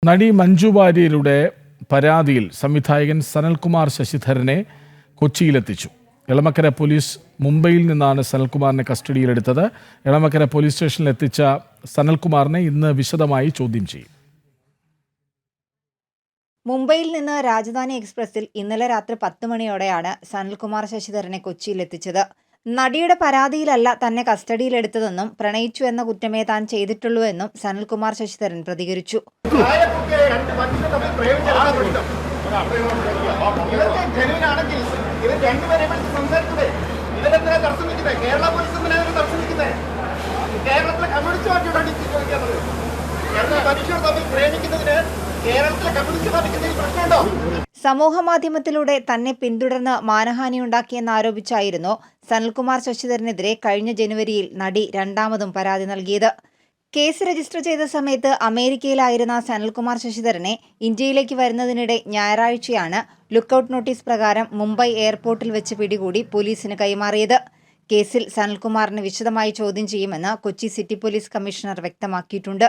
നടി മഞ്ജു വാര്യരുടെ പരാതിയിൽ സംവിധായകൻ സനൽകുമാർ ശശിധരനെ കൊച്ചിയിലെത്തിച്ചു. എളമക്കര പോലീസ് മുംബൈയിൽ നിന്നാണ് സനൽകുമാറിനെ കസ്റ്റഡിയിലെടുത്തത്. എളമക്കര പോലീസ് സ്റ്റേഷനിൽ എത്തിച്ച സനൽകുമാറിനെ ഇന്ന് വിശദമായി ചോദ്യം ചെയ്യും. മുംബൈയിൽ നിന്ന് രാജധാനി എക്സ്പ്രസിൽ ഇന്നലെ രാത്രി 10 മണിയോടെയാണ് സനൽകുമാർ ശശിധരനെ കൊച്ചിയിലെത്തിച്ചത്. നടിയുടെ പരാതിയിലല്ല തന്നെ കസ്റ്റഡിയിലെടുത്തതെന്നും പ്രണയിച്ചു എന്ന കുറ്റമേ താൻ ചെയ്തിട്ടുള്ളൂ എന്നും സനൽകുമാർ ശശിധരൻ പ്രതികരിച്ചു. സമൂഹമാധ്യമത്തിലൂടെ തന്നെ പിന്തുടർന്ന് മാനഹാനിയുണ്ടാക്കിയെന്നാരോപിച്ചായിരുന്നു സനൽകുമാർ ശശിധരനെതിരെ കഴിഞ്ഞ ജനുവരിയിൽ നടി രണ്ടാമതും പരാതി നൽകിയത്. കേസ് രജിസ്റ്റർ ചെയ്ത സമയത്ത് അമേരിക്കയിലായിരുന്ന സനൽകുമാർ ശശിധരനെ ഇന്ത്യയിലേക്ക് വരുന്നതിനിടെ ഞായറാഴ്ചയാണ് ലുക്കൌട്ട് നോട്ടീസ് പ്രകാരം മുംബൈ എയർപോർട്ടിൽ വെച്ച് പിടികൂടി പോലീസിന് കൈമാറിയത്. കേസിൽ സനൽകുമാറിനെ വിശദമായി ചോദ്യം ചെയ്യുമെന്ന് കൊച്ചി സിറ്റി പോലീസ് കമ്മീഷണർ വ്യക്തമാക്കിയിട്ടുണ്ട്.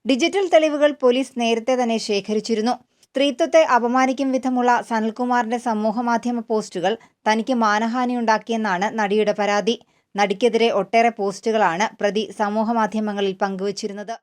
ഡിജിറ്റൽ തെളിവുകൾ പോലീസ് നേരത്തെ തന്നെ ശേഖരിച്ചിരുന്നു. സ്ത്രീത്വത്തെ അപമാനിക്കും വിധമുള്ള സനൽകുമാറിന്റെ സമൂഹമാധ്യമ പോസ്റ്റുകൾ തനിക്ക് മാനഹാനിയുണ്ടാക്കിയെന്നാണ് നടിയുടെ പരാതി. നടിക്കെതിരെ ഒട്ടേറെ പോസ്റ്റുകളാണ് പ്രതി സമൂഹമാധ്യമങ്ങളിൽ പങ്കുവച്ചിരുന്നത്.